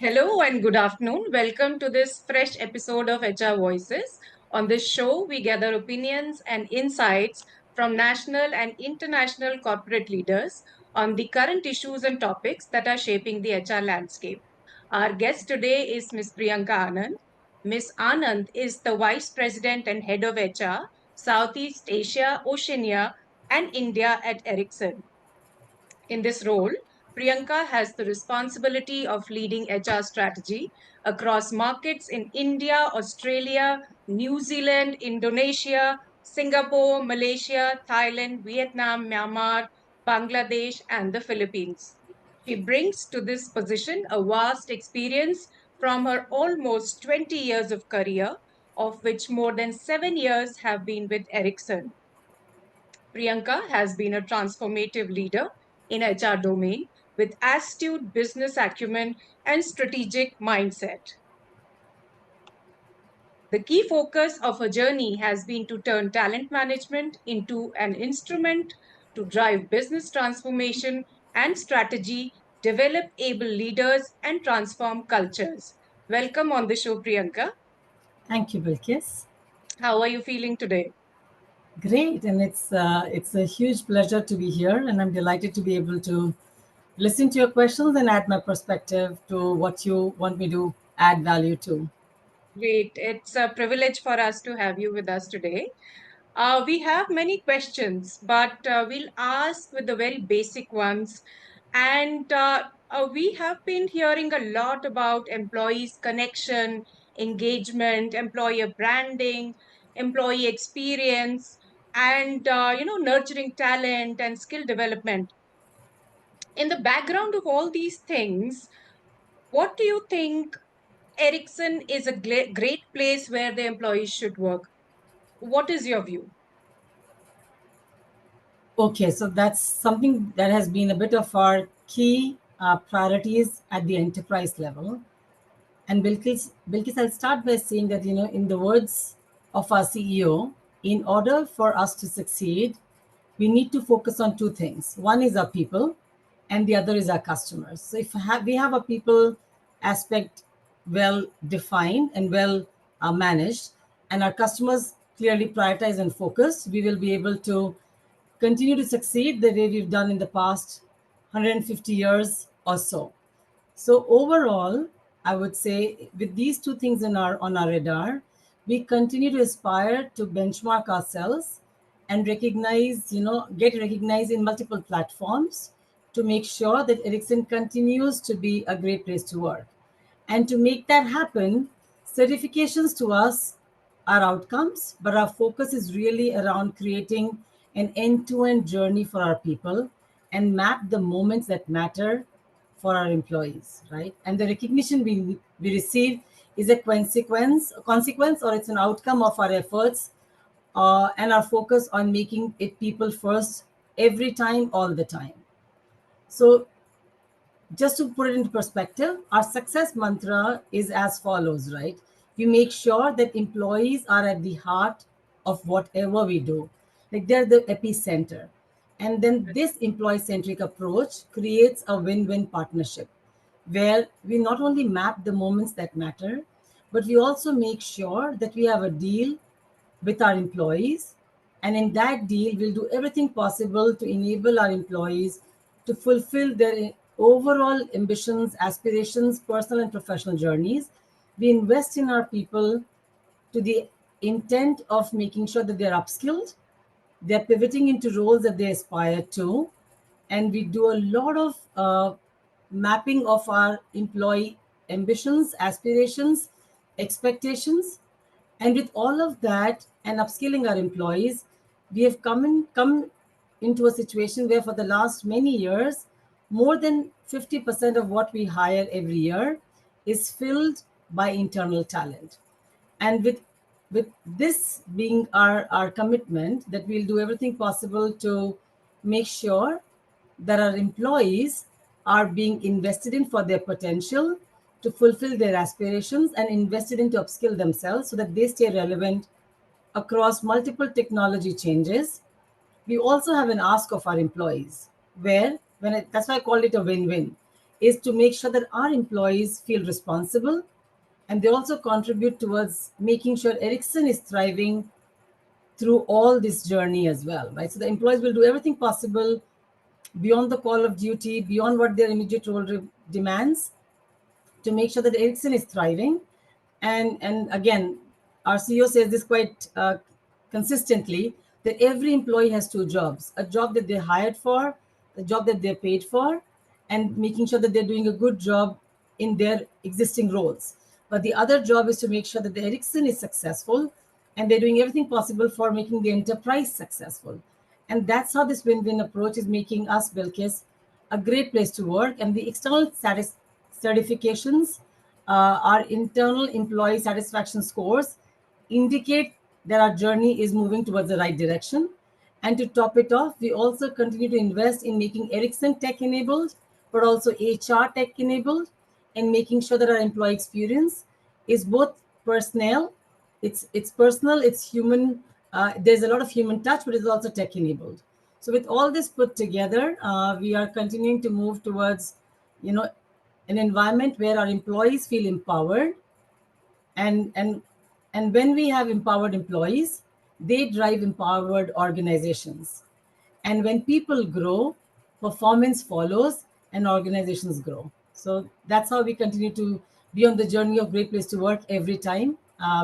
Hello and good afternoon. Welcome to this fresh episode of HR Voices. On this show, we gather opinions and insights from national and international corporate leaders on the current issues and topics that are shaping the HR landscape. Our guest today is Ms. Priyanka Anand. Ms. Anand is the Vice President and Head of HR, Southeast Asia, Oceania, and India at Ericsson. In this role, Priyanka has the responsibility of leading HR strategy across markets in India, Australia, New Zealand, Indonesia, Singapore, Malaysia, Thailand, Vietnam, Myanmar, Bangladesh, and the Philippines. She brings to this position a vast experience from her almost 20 years of career, of which more than 7 years have been with Ericsson. Priyanka has been a transformative leader in HR domain with astute business acumen and strategic mindset. The key focus of her journey has been to turn talent management into an instrument to drive business transformation and strategy, develop able leaders, and transform cultures. Welcome on the show, Priyanka. Thank you, Bilquis. How are you feeling today? Great, and it's a huge pleasure to be here, and I'm delighted to be able to listen to your questions and add my perspective to what you want me to add value to. Great. It's a privilege for us to have you with us today. We have many questions, but we'll ask with the very basic ones. And we have been hearing a lot about employees' connection, engagement, employer branding, employee experience, and nurturing talent and skill development. In the background of all these things, what do you think Ericsson is a great place where the employees should work? What is your view? Okay, so that's something that has been a bit of our key priorities at the enterprise level. And Bilquis, I'll start by saying that, in the words of our CEO, in order for us to succeed, we need to focus on two things. One is our people, and the other is our customers. So if we have a people aspect well defined and well managed, and our customers clearly prioritized and focused, we will be able to continue to succeed the way we've done in the past 150 years or so. So overall, I would say with these two things on our radar, we continue to aspire to benchmark ourselves and get recognized in multiple platforms to make sure that Ericsson continues to be a great place to work. And to make that happen, certifications to us are outcomes, but our focus is really around creating an end-to-end journey for our people and map the moments that matter for our employees, right? And the recognition we receive is a consequence, or it's an outcome of our efforts and our focus on making it people first every time, all the time. So just to put it into perspective, our success mantra is as follows, right? We make sure that employees are at the heart of whatever we do, like they're the epicenter. And then this employee centric approach creates a win win partnership where we not only map the moments that matter, but we also make sure that we have a deal with our employees. And in that deal, we'll do everything possible to enable our employees to fulfill their overall ambitions, aspirations, personal and professional journeys. We invest in our people to the intent of making sure that they're upskilled, they're pivoting into roles that they aspire to, and we do a lot of mapping of our employee ambitions, aspirations, expectations. And with all of that and upskilling our employees, we have come into a situation where for the last many years, more than 50% of what we hire every year is filled by internal talent. And with this being our commitment, that we'll do everything possible to make sure that our employees are being invested in for their potential to fulfill their aspirations and invested in to upskill themselves so that they stay relevant across multiple technology changes. We also have an ask of our employees where that's why I called it a win-win. is to make sure that our employees feel responsible, and they also contribute towards making sure Ericsson is thriving through all this journey as well, right? So the employees will do everything possible beyond the call of duty, beyond what their immediate role demands, to make sure that Ericsson is thriving. And again, our CEO says this quite consistently, that every employee has two jobs: a job that they're hired for, the job that they're paid for, and making sure that they're doing a good job in their existing roles. But the other job is to make sure that the Ericsson is successful, and they're doing everything possible for making the enterprise successful. And that's how this win-win approach is making us, Bilquis, a great place to work. And the external certifications, our internal employee satisfaction scores, indicate that our journey is moving towards the right direction. And to top it off, we also continue to invest in making Ericsson tech enabled, but also HR tech enabled, and making sure that our employee experience is both personal, it's personal, it's human. There's a lot of human touch, but it's also tech enabled. So with all this put together, we are continuing to move towards, you know, an environment where our employees feel empowered, and when we have empowered employees, they drive empowered organizations. And when people grow, performance follows and organizations grow. So that's how we continue to be on the journey of great place to work every time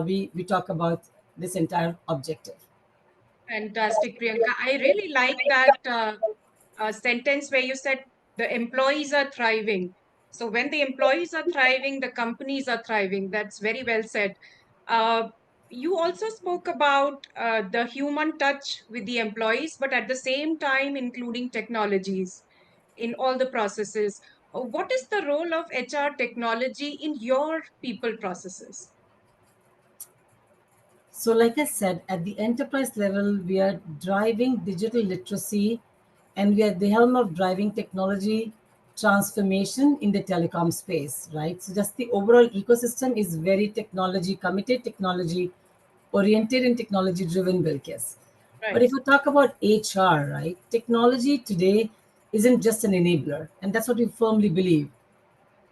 we talk about this entire objective. Fantastic, Priyanka. I really like that sentence where you said the employees are thriving. So when the employees are thriving, the companies are thriving. That's very well said. Uh, you also spoke about the human touch with the employees, but at the same time, including technologies in all the processes. What is the role of HR technology in your people processes? So, like I said, at the enterprise level, we are driving digital literacy, and we are at the helm of driving technology transformation in the telecom space, right? So, just the overall ecosystem is very technology committed, technology oriented, and technology driven, Bilkis. But Right. if we talk about HR, right, technology today isn't just an enabler, and that's what we firmly believe.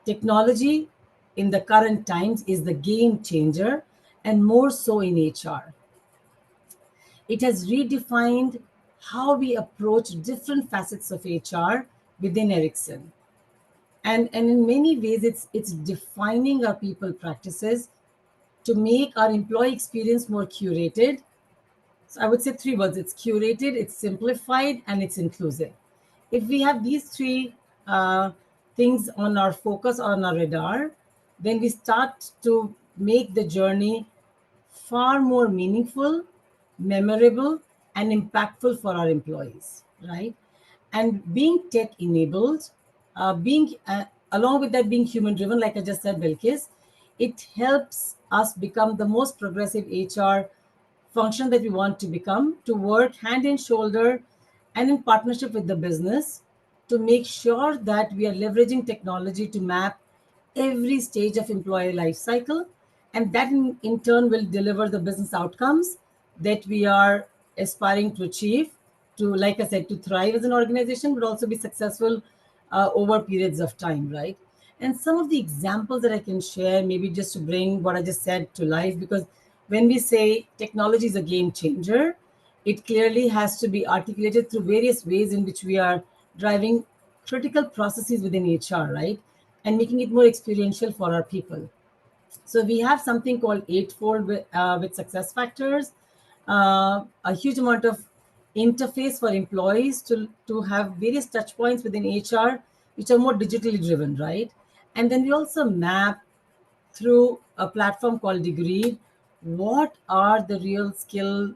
Technology in the current times is the game changer, and more so in HR. It has redefined how we approach different facets of HR within Ericsson. And in many ways, it's defining our people practices to make our employee experience more curated. So I would say three words: it's curated, it's simplified, and it's inclusive. If we have these three things on our focus, on our radar, then we start to make the journey far more meaningful, memorable, and impactful for our employees, right? And being tech enabled, being along with that being human driven, like I just said, Bilkis, it helps us become the most progressive HR function that we want to become, to work hand in shoulder and in partnership with the business to make sure that we are leveraging technology to map every stage of employee life cycle, and that in turn will deliver the business outcomes that we are aspiring to achieve, to, like I said, to thrive as an organization, but also be successful over periods of time, right? And some of the examples that I can share, maybe just to bring what I just said to life, because when we say technology is a game changer, it clearly has to be articulated through various ways in which we are driving critical processes within HR, right? And making it more experiential for our people. So we have something called Eightfold with success factors, a huge amount of interface for employees to have various touch points within HR, which are more digitally driven, right? And then we also map through a platform called Degree what are the real skill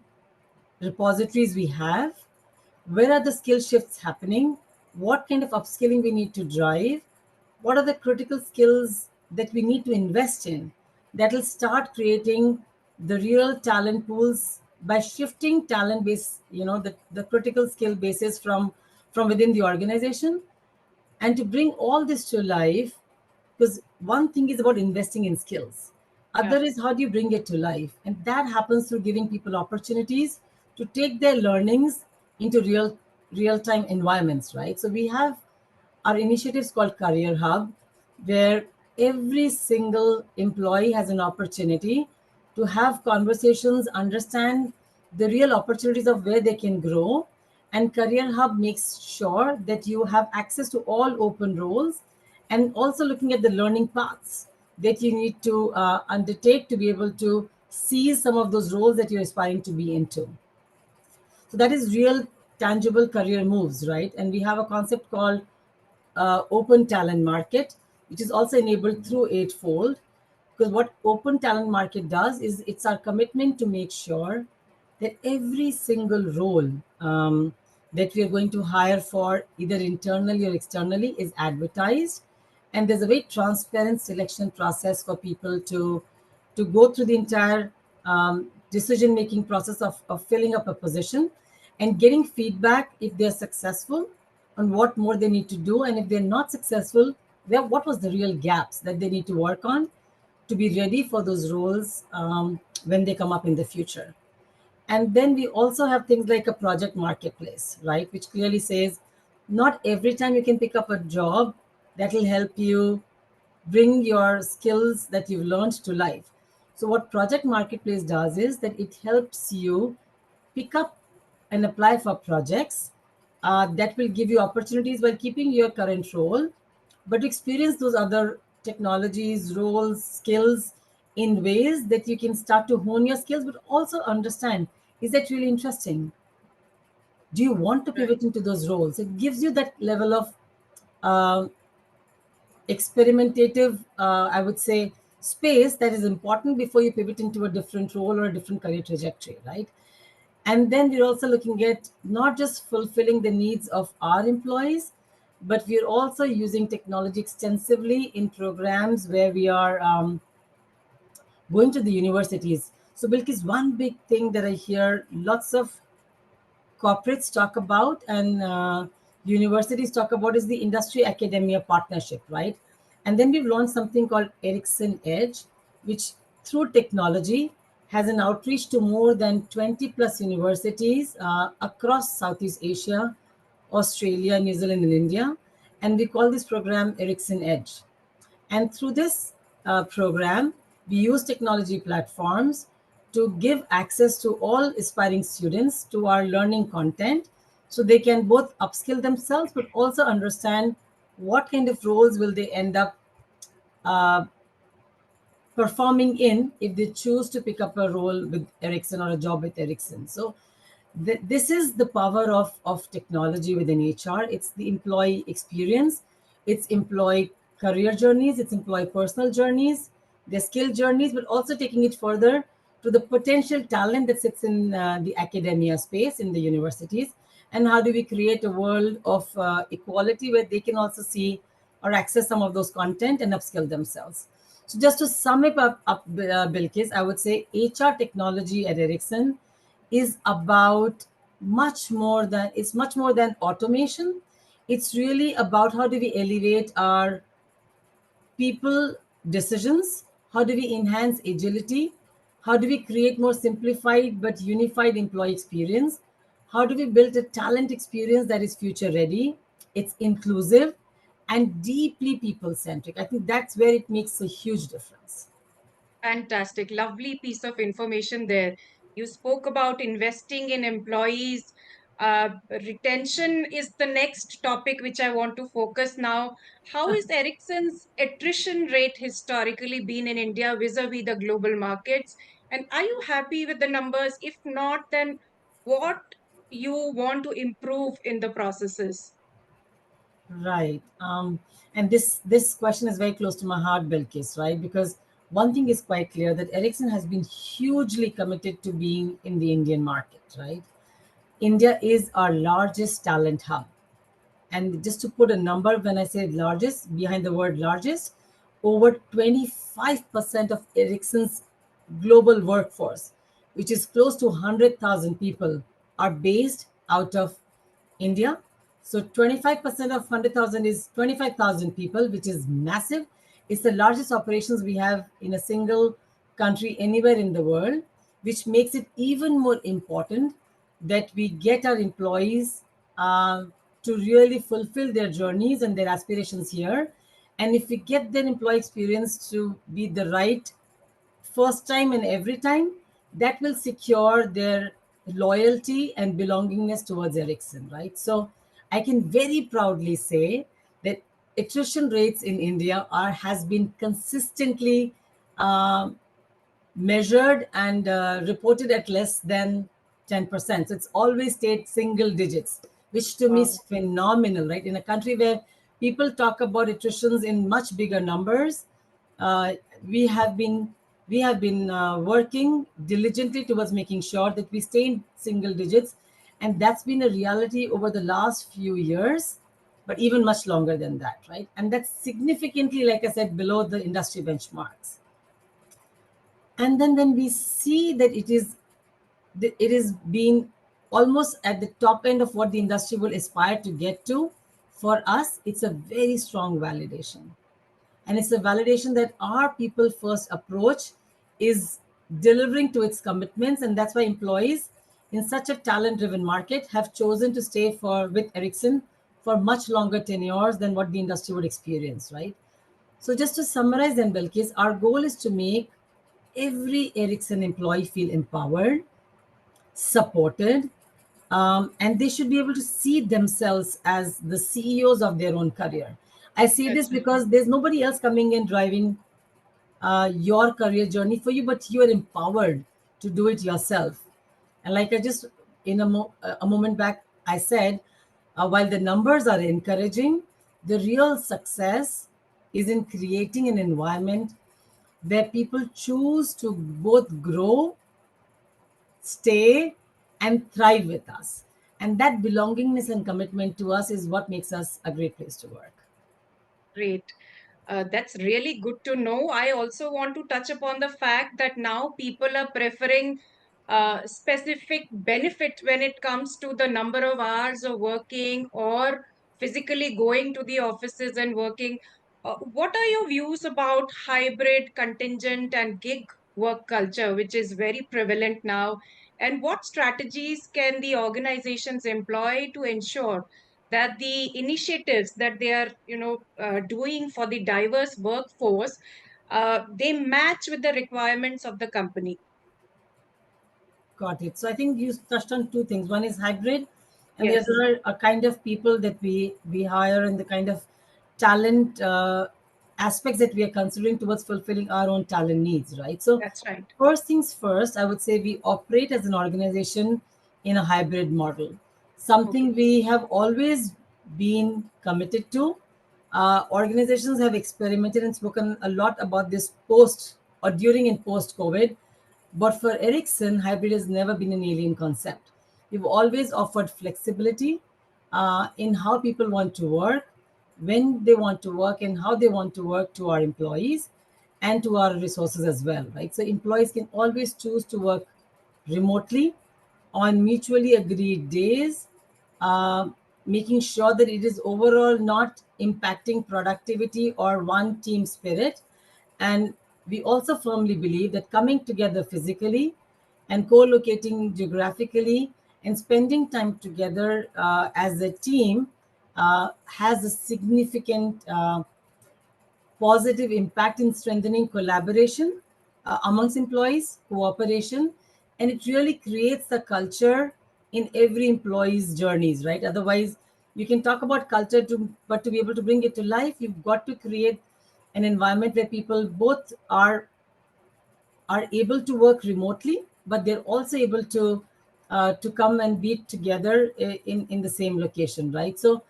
repositories we have, where are the skill shifts happening, what kind of upskilling we need to drive, what are the critical skills that we need to invest in, that will start creating the real talent pools by shifting talent base, the critical skill bases from within the organization. And to bring all this to life, because one thing is about investing in skills, Yeah. other is how do you bring it to life, and that happens through giving people opportunities to take their learnings into real time environments, right? So we have our initiatives called Career Hub, where every single employee has an opportunity to have conversations, understand the real opportunities of where they can grow. And Career Hub makes sure that you have access to all open roles, and also looking at the learning paths that you need to undertake to be able to seize some of those roles that you're aspiring to be into. So that is real tangible career moves, right? And we have a concept called open talent market, which is also enabled through Eightfold. Because what open talent market does is it's our commitment to make sure that every single role that we are going to hire for, either internally or externally, is advertised, and there's a very transparent selection process for people to go through the entire decision making process of filling up a position and getting feedback if they're successful on what more they need to do, and if they're not successful, what was the real gaps that they need to work on to be ready for those roles when they come up in the future. And then we also have things like a project marketplace, right? Which clearly says not every time you can pick up a job that will help you bring your skills that you've learned to life. So, what Project Marketplace does is that it helps you pick up and apply for projects that will give you opportunities while keeping your current role, but experience those other technologies, roles, skills in ways that you can start to hone your skills, but also understand, is that really interesting? Do you want to Right. pivot into those roles? It gives you that level of uh, experimentative, I would say, space that is important before you pivot into a different role or a different career trajectory, right? And then we're also looking at not just fulfilling the needs of our employees, but we're also using technology extensively in programs where we are going to the universities. So, Bilkis, one big thing that I hear lots of corporates talk about and universities talk about is the industry academia partnership, right? And then we've launched something called Ericsson Edge, which through technology has an outreach to more than 20 plus universities across Southeast Asia, Australia, New Zealand, and India. And we call this program Ericsson Edge. And through this program, we use technology platforms to give access to all aspiring students to our learning content so they can both upskill themselves but also understand what kind of roles will they end up uh, performing in if they choose to pick up a role with Ericsson or a job with Ericsson. So this is the power of technology within HR. It's the employee experience, it's employee career journeys, it's employee personal journeys, their skill journeys, but also taking it further to the potential talent that sits in the academia space in the universities. And how do we create a world of equality where they can also see or access some of those content and upskill themselves. So just to sum it up, Bilkis, I would say HR technology at Ericsson is about much more than automation. It's really about how do we elevate our people decisions, how do we enhance agility, how do we create more simplified but unified employee experience, how do we build a talent experience that is future ready, it's inclusive and deeply people centric. I think that's where it makes a huge difference. Fantastic. Lovely piece of information there. You spoke about investing in employees. Retention is the next topic which I want to focus now. How is Ericsson's attrition rate historically been in India vis-a-vis the global markets? And are you happy with the numbers? If not, then what you want to improve in the processes? Right. And this question is very close to my heart, Bilkis, right? Because one thing is quite clear that Ericsson has been hugely committed to being in the Indian market, right? India is our largest talent hub. And just to put a number, when I say largest, behind the word largest, over 25% of Ericsson's global workforce, which is close to 100,000 people, are based out of India. So 25% of 100,000 is 25,000 people, which is massive. It's the largest operations we have in a single country anywhere in the world, which makes it even more important that we get our employees to really fulfill their journeys and their aspirations here. And if we get their employee experience to be the right first time and every time, that will secure their loyalty and belongingness towards Ericsson, right? So I can very proudly say that attrition rates in India are has been consistently uh, measured and reported at less than 10%. So it's always stayed single digits, which to me is Wow. phenomenal, right? In a country where people talk about attritions in much bigger numbers, uh, we have been working diligently towards making sure that we stay in single digits, and that's been a reality over the last few years, but even much longer than that, right? And that's significantly, like I said, below the industry benchmarks. And then when we see that it is being almost at the top end of what the industry will aspire to get to, for us it's a very strong validation. And it's a validation that our people first approach is delivering to its commitments, and that's why employees in such a talent driven market have chosen to stay for with Ericsson for much longer tenures than what the industry would experience, right? So just to summarize then, Bilquis, our goal is to make every Ericsson employee feel empowered, supported, and they should be able to see themselves as the CEOs of their own career. I say this That's right. because there's nobody else coming and driving your career journey for you, but you are empowered to do it yourself. And like I just in a moment back, I said, while the numbers are encouraging, the real success is in creating an environment where people choose to both grow, stay, and thrive with us. And that belongingness and commitment to us is what makes us a great place to work. Great. That's really good to know. I also want to touch upon the fact that now people are preferring specific benefit when it comes to the number of hours of working or physically going to the offices and working. What are your views about hybrid, contingent, and gig work culture, which is very prevalent now? And what strategies can the organizations employ to ensure that the initiatives that they are doing for the diverse workforce, they match with the requirements of the company? Got it. So I think you touched on two things. One is hybrid, and the Yes, other are a kind of people that we hire and the kind of talent aspects that we are considering towards fulfilling our own talent needs, right? So that's right. first things first, I would say we operate as an organization in a hybrid model, Okay. something we have always been committed to. Organizations have experimented and spoken a lot about this post or during and post COVID, but for Ericsson, hybrid has never been an alien concept. We've always offered flexibility in how people want to work, when they want to work, and how they want to work to our employees and to our resources as well, right? So employees can always choose to work remotely on mutually agreed days, uh, making sure that it is overall not impacting productivity or one team spirit. And we also firmly believe that coming together physically and co locating geographically and spending time together as a team has a significant positive impact in strengthening collaboration amongst employees, cooperation, and it really creates the culture in every employee's journeys, right? Otherwise, you can talk about culture but to be able to bring it to life, you've got to create an environment where people both are able to work remotely, but they're also able to come and be together in the same location, right? So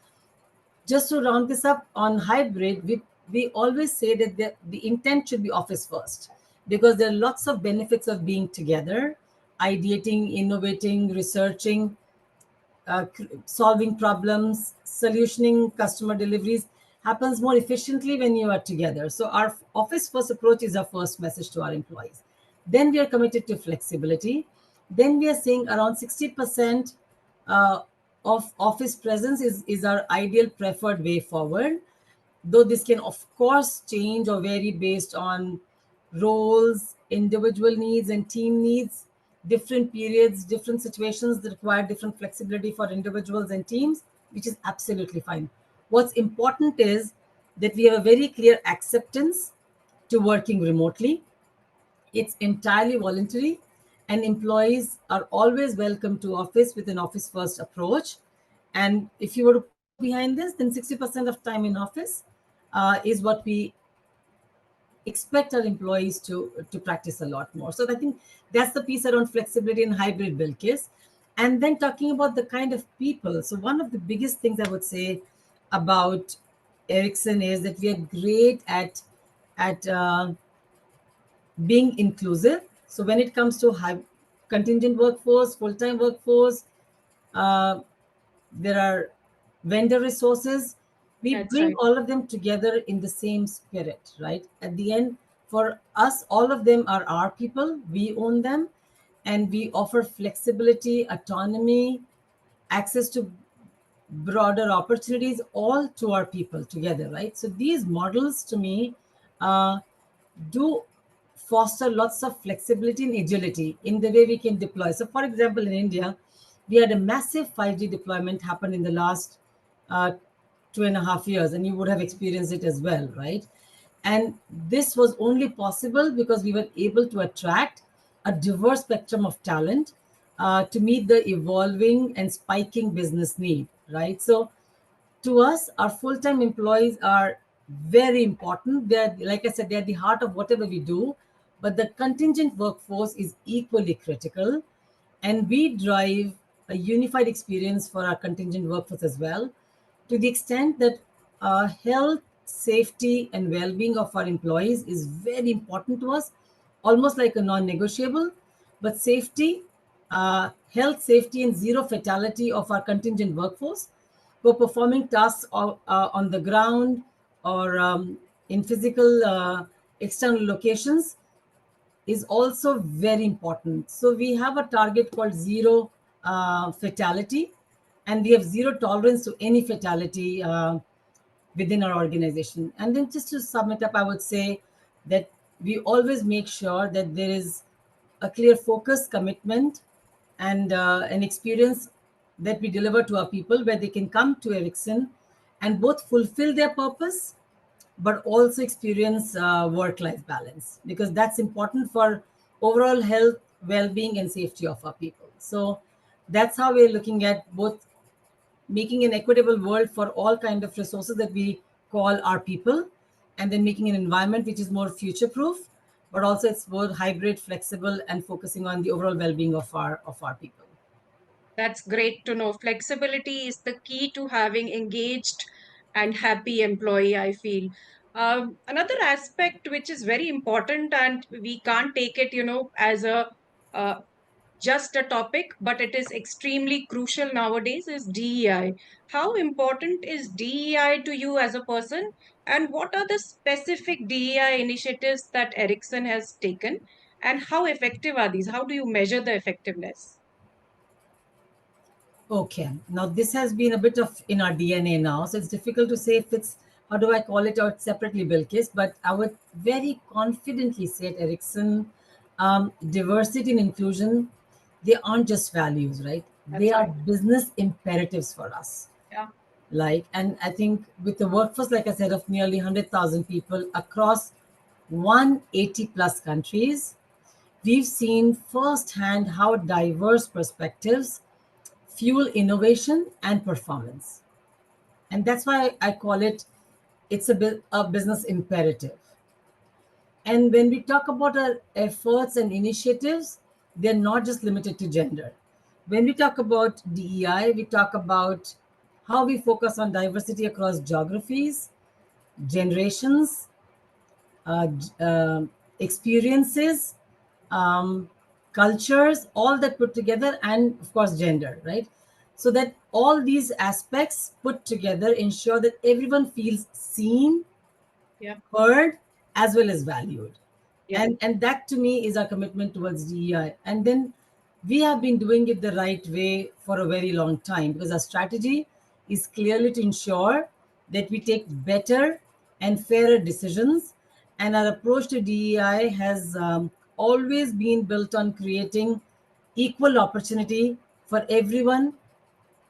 just to round this up on hybrid, we always say that the intent should be office first because there are lots of benefits of being together, ideating, innovating, researching, solving problems, solutioning customer deliveries happens more efficiently when you are together. So our office first approach is our first message to our employees. Then we are committed to flexibility. Then we are saying around 60% uh, of office presence is our ideal preferred way forward, though this can of course change or vary based on roles, individual needs and team needs, different periods, different situations that require different flexibility for individuals and teams. which is absolutely fine. What's important is that we have a very clear acceptance to working remotely. It's entirely voluntary, and employees are always welcome to office with an office first approach. And if you were to put behind this, then 60% of time in office is what we expect our employees to practice a lot more. So I think that's the piece around flexibility and hybrid build case. And then talking about the kind of people. So one of the biggest things I would say about Ericsson is that we are great at being inclusive. So when it comes to high contingent workforce, full-time workforce, uh, there are vendor resources. We That's bring right. all of them together in the same spirit, right? At the end, for us, all of them are our people. We own them, and we offer flexibility, autonomy, access to broader opportunities, all to our people together, right? So these models, to me, uh, do foster lots of flexibility and agility in the way we can deploy. So, for example, in India, we had a massive 5G deployment happen in the last uh, 2.5 years, and you would have experienced it as well, right? And this was only possible because we were able to attract a diverse spectrum of talent to meet the evolving and spiking business need, right? So, to us, our full-time employees are very important. They're, like I said, they're the heart of whatever we do, but the contingent workforce is equally critical. And we drive a unified experience for our contingent workforce as well, to the extent that health, safety, and well-being of our employees is very important to us, almost like a non-negotiable. But safety, health, safety, and zero fatality of our contingent workforce who are performing tasks on the ground or in physical external locations is also very important. So we have a target called zero fatality, and we have zero tolerance to any fatality within our organization. And then just to sum it up, I would say that we always make sure that there is a clear focus, commitment, and an experience that we deliver to our people where they can come to Ericsson and both fulfill their purpose but also experience work-life balance, because that's important for overall health, well-being, and safety of our people. So that's how we're looking at both making an equitable world for all kind of resources that we call our people, and then making an environment which is more future-proof, but also it's both hybrid, flexible, and focusing on the overall well-being of our people. That's great to know. Flexibility is the key to having engaged and happy employee, I feel. Another aspect which is very important, and we can't take it, as a uh, just a topic, but it is extremely crucial nowadays, is DEI. How important is DEI to you as a person? And what are the specific DEI initiatives that Ericsson has taken? And how effective are these? How do you measure the effectiveness? Okay, now this has been a bit of in our DNA now, so it's difficult to say if it's, how do I call it out separately, Bilquis, but I would very confidently say at Ericsson, diversity and inclusion, they aren't just values, right? They That's are right. business imperatives for us. Yeah. Like, and I think with the workforce, like I said, of nearly 100,000 people across 180 plus countries, we've seen firsthand how diverse perspectives fuel innovation and performance. And that's why I call it, it's a business imperative. And when we talk about our efforts and initiatives, they're not just limited to gender. When we talk about DEI, we talk about how we focus on diversity across geographies, generations, experiences, um, cultures, all that put together, and of course, gender, right? So that all these aspects put together ensure that everyone feels seen, Yeah. heard, as well as valued. Yeah. And that to me is our commitment towards DEI. And then we have been doing it the right way for a very long time, because our strategy is clearly to ensure that we take better and fairer decisions. And our approach to DEI has always been built on creating equal opportunity for everyone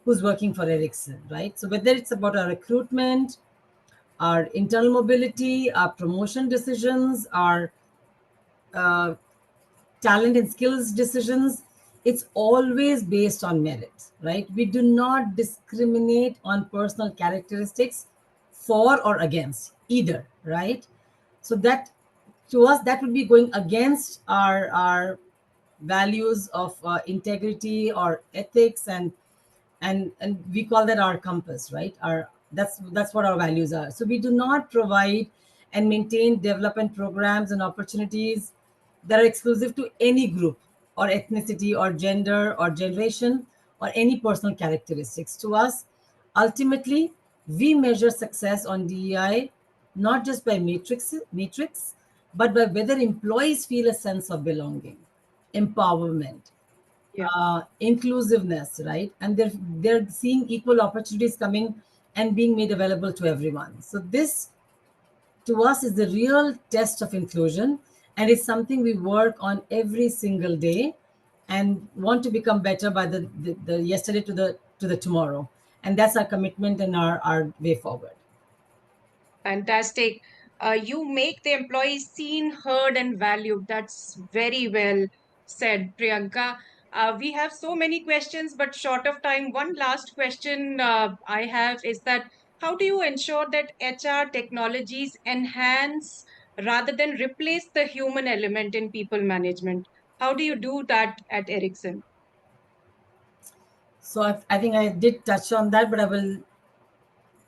who's working for Ericsson, right? So whether it's about our recruitment, our internal mobility, our promotion decisions, our uh, talent and skills decisions, it's always based on merit, right? We do not discriminate on personal characteristics for or against either, right? So that, to us, that would be going against our values of integrity or ethics, and we call that our compass, right? Our, that's what our values are. So we do not provide and maintain development programs and opportunities that are exclusive to any group or ethnicity or gender or generation or any personal characteristics. To us, ultimately, we measure success on DEI not just by matrix, but by whether employees feel a sense of belonging, empowerment, Yeah. inclusiveness, right? And they're seeing equal opportunities coming and being made available to everyone. So this, to us, is the real test of inclusion, and it's something we work on every single day, and want to become better by the yesterday to the tomorrow. And that's our commitment and our way forward. Fantastic. You make the employees seen, heard, and valued. That's very well said, Priyanka. We have so many questions, but short of time. One last question I have is that how do you ensure that HR technologies enhance rather than replace the human element in people management? How do you do that at Ericsson? So I think I did touch on that, but I will,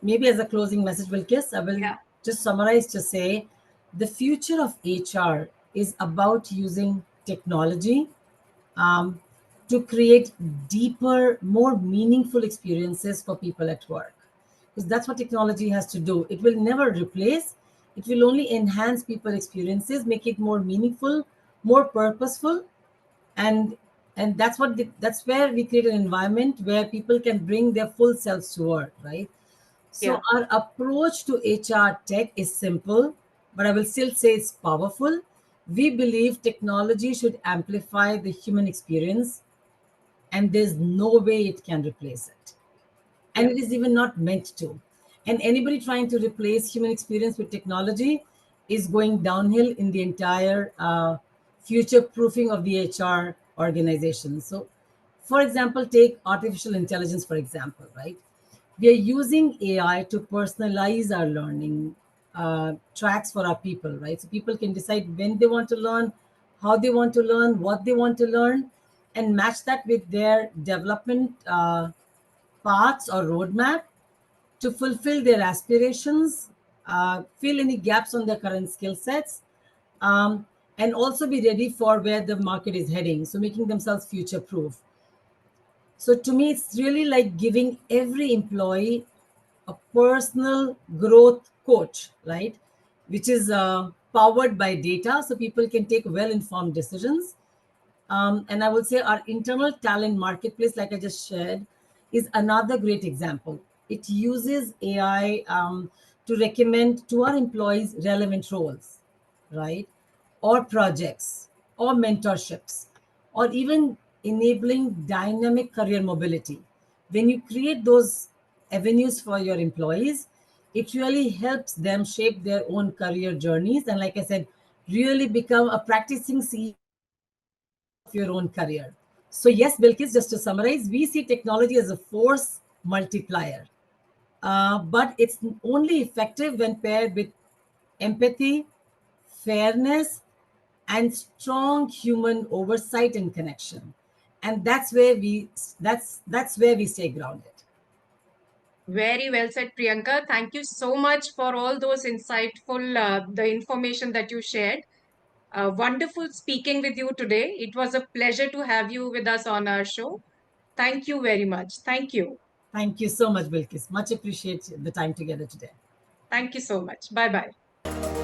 maybe as a closing message, will kiss, I will Yeah. just summarize to say the future of HR is about using technology, um, to create deeper, more meaningful experiences for people at work. Because that's what technology has to do. It will never replace, it will only enhance people experiences, make it more meaningful, more purposeful, and that's what that's where we create an environment where people can bring their full selves to work, right? So Yeah. our approach to HR tech is simple, but I will still say it's powerful. We believe technology should amplify the human experience, and there's no way it can replace it. And Yeah. it is even not meant to. And anybody trying to replace human experience with technology is going downhill in the entire future proofing of the HR organization. So, for example, take artificial intelligence, for example, right? We are using AI to personalize our learning tracks for our people, right? So people can decide when they want to learn, how they want to learn, what they want to learn, and match that with their development paths or roadmap to fulfill their aspirations, fill any gaps on their current skill sets, and also be ready for where the market is heading. So making themselves future proof. So to me, it's really like giving every employee a personal growth coach, right? Which is powered by data, so people can take well-informed decisions. And I would say our internal talent marketplace, like I just shared, is another great example. It uses AI to recommend to our employees relevant roles, right? Or projects, or mentorships, or even enabling dynamic career mobility. When you create those avenues for your employees, it really helps them shape their own career journeys. And like I said, really become a practicing CEO of your own career. So, yes, Bilkis, just to summarize, we see technology as a force multiplier, but it's only effective when paired with empathy, fairness, and strong human oversight and connection. And that's where we stay grounded. Very well said, Priyanka. Thank you so much for all those insightful, the information that you shared. Wonderful speaking with you today. It was a pleasure to have you with us on our show. Thank you very much. Thank you. Thank you so much, Bilkis. Much appreciate the time together today. Thank you so much. Bye bye.